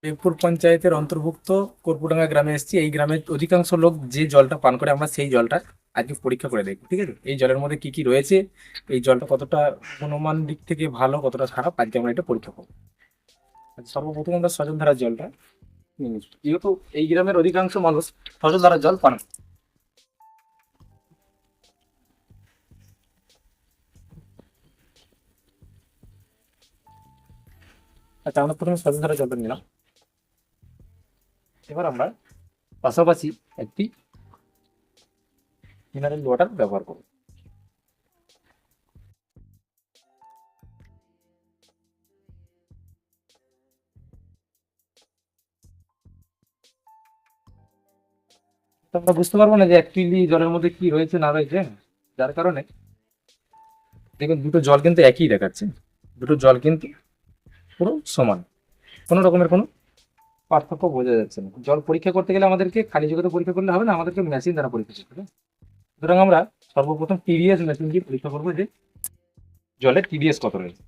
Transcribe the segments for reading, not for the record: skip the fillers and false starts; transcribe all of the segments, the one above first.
দেবপুর পঞ্চায়েতের অন্তর্ভুক্ত কর্পুডাঙ্গা গ্রামে এসেছি। এই গ্রামের অধিকাংশ লোক যে জলটা পান করে, আমরা সেই জলটা আজকে পরীক্ষা করে দেখবো। ঠিক আছে, এই জলের মধ্যে কি কি রয়েছে, এই জলটা কতটা গুণমান দিক থেকে ভালো, কতটা খারাপ, আজকে আমরা এটা পরীক্ষা করবো। আচ্ছা, সর্বপ্রথম আমরা সজল ধারার জলটা নিয়ে নিচ্ছি। যেহেতু এই গ্রামের অধিকাংশ মানুষ সজল ধারার জল পান করে। আচ্ছা, আমরা প্রথমে সজল ধারার জলটা নিলাম। এবার আমরা পাশাপাশি একটি মিনারেল ওয়াটার ব্যবহার করবো। তো আমরা বুঝতে পারবো না যে অ্যাকচুয়ালি জলের মধ্যে কি রয়েছে না রয়েছে, যার কারণে দেখুন দুটো জল কিন্তু একই দেখাচ্ছে। দুটো জল কিন্তু পুরো সমান, কোনো রকমের কোনো পার্থক্য বোঝা যাচ্ছে না। জল পরীক্ষা করতে গেলে আমাদেরকে খালি জগতে পরীক্ষা করলে হবে না, আমাদেরকে মেশিন দ্বারা পরীক্ষা করতে হবে। সুতরাং আমরা সর্বপ্রথম টিডিএস মেশিন দিয়ে পরীক্ষা করবো যে জলের টিডিএস কত রয়েছে।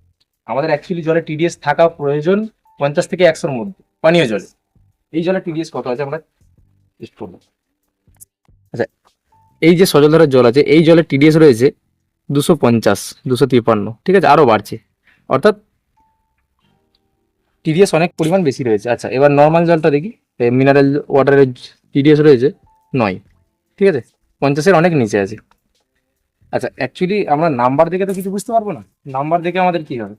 আমাদের অ্যাকচুয়ালি জলের টিডিএস থাকা প্রয়োজন 50 থেকে 100-র মধ্যে পানীয় জলে। এই জলের টিডিএস কত আছে আমরা টেস্ট করবো। আচ্ছা, এই যে সজলধারার জল আছে, এই জলের টিডিএস রয়েছে 250, 253, ঠিক আছে, আরো বাড়ছে, অর্থাৎ টিডিএস অনেক পরিমাণ বেশি রয়েছে। আচ্ছা, এবার নর্মাল জলটা দেখি। মিনারেল ওয়াটারের টিডিএস রয়েছে 9, ঠিক আছে, 50-এর অনেক নিচে আছে। আচ্ছা, অ্যাকচুয়ালি আমরা নাম্বার দেখে তো কিছু বুঝতে পারবো না। নাম্বার দেখে আমাদের কি হবে,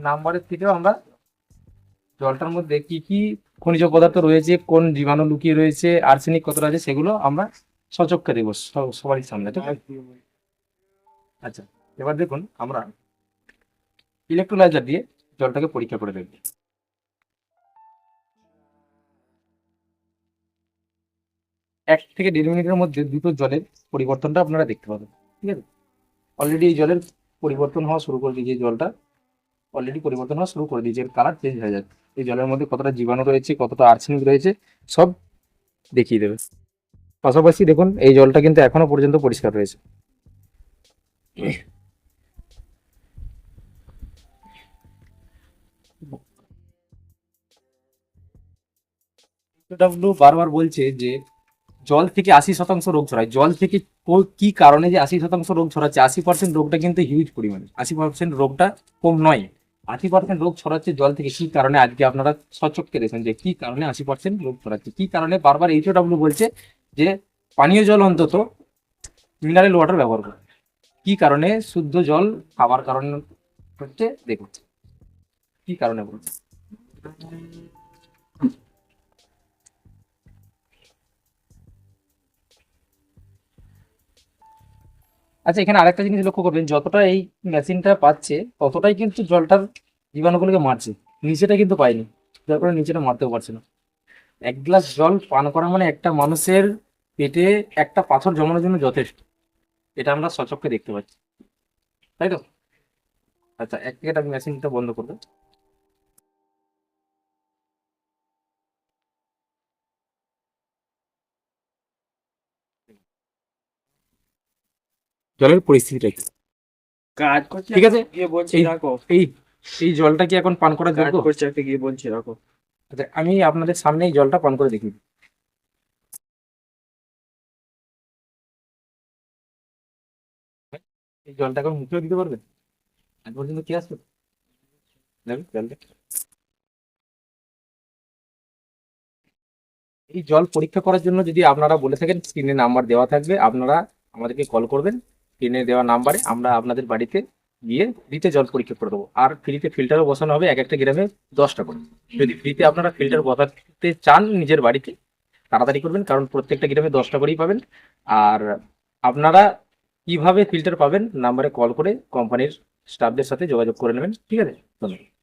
নাম্বারের থেকেও আমরা জলটার মধ্যে কি কি খনিজ পদার্থ রয়েছে, কোন জীবাণু লুকিয়ে রয়েছে, আর্সেনিক কতটা আছে, সেগুলো আমরা সচক্ষে দেখবো সবারই সামনে, ঠিক আছে। আচ্ছা, এবার দেখুন আমরা ইলেকট্রোলাইজার দিয়ে জলটাকে পরীক্ষা করে দেখব। 1 থেকে 1.5 মিনিটের মধ্যে দুটো জলের পরিবর্তনটা আপনারা দেখতে পাবেন, ঠিক আছে। অলরেডি এই জলের পরিবর্তন হওয়া শুরু করে দিয়েছে, জলটা অলরেডি পরিবর্তন হওয়া শুরু করে দিয়েছে, এর কালার চেঞ্জ হয়ে যাচ্ছে। এই জলের মধ্যে কতটা জীবাণু রয়েছে, কতটা আর্সেনিক রয়েছে, সব দেখিয়ে দেবে। পাশাপাশি দেখুন এই জলটা কিন্তু এখনো পর্যন্ত পরিষ্কার রয়েছে। ডাব্লিউ বারবার বলছে যে জল থেকে 80% রোগ ছড়ায়। জল থেকে কি কারণে যে 80% রোগ ছড়াচ্ছে, 80% রোগটা কিন্তু হিউজ পরিমাণে, 80% রোগটা কম নয়। 80% রোগ ছড়াচ্ছে জল থেকে, কি কারণে আজকে আপনারা সচক্ষে দেখেন যে কি কারণে 80% রোগ ছড়াচ্ছে। কি কারণে বারবার এইচওডব্লিউ বলছে যে পানীয় জল অন্তত মিনারেল ওয়াটার ব্যবহার করে। কি কারণে শুদ্ধ জল খাবার কারণে হচ্ছে, দেখুন কি কারণে বলছে। আচ্ছা, এখানে আরেকটা জিনিস লক্ষ্য করবেন, যতটা এই মেশিনটা পাচ্ছে ততটাই কিন্তু জলটার জীবাণুগুলোকে মারছে, নিচেটা কিন্তু পায়নি, যার কারণে নিচেটা মারতেও পারছে না। 1 গ্লাস জল পান করা মানে একটা মানুষের পেটে একটা পাথর জমানোর জন্য যথেষ্ট, এটা আমরা সচক্ষে দেখতে পাচ্ছি, তাই তো। আচ্ছা, এক মিনিট আমি মেশিনটা বন্ধ করবো। জলের পরিস্থিতিটা কি, কাজ করছে, ঠিক আছে, গিয়ে বলছি এই রাখো। এই এই জলটা কি এখন পান করার কাজ যোগ্য? করছে একটা, গিয়ে বলছি রাখো। আচ্ছা, আমি আপনাদের সামনে এই জলটা পান করে দেখি। এই জলটা এখন মুখেও দিতে পারবেন? আজ পর্যন্ত কি আসবে, দেখুন জলটা। এই জল পরীক্ষা করার জন্য যদি আপনারা বলে থাকেন, স্ক্রিনে নাম্বার দেওয়া থাকবে, আপনারা আমাদেরকে কল করবেন। স্ক্রিনে দেওয়া নাম্বারে আমরা আপনাদের বাড়িতে গিয়ে ফ্রিতে জল পরীক্ষা করে দেবো। আর ফ্রিতে ফিল্টারও বসানো হবে, এক একটা গ্রামে 10টা করে। যদি ফ্রিতে আপনারা ফিল্টার বসাতে চান নিজের বাড়িতে, তাড়াতাড়ি করবেন, কারণ প্রত্যেকটা গ্রামে 10টা করেই পাবেন। আর আপনারা কিভাবে ফিল্টার পাবেন, নাম্বারে কল করে কোম্পানির স্টাফদের সাথে যোগাযোগ করে নেবেন, ঠিক আছে। ধন্যবাদ।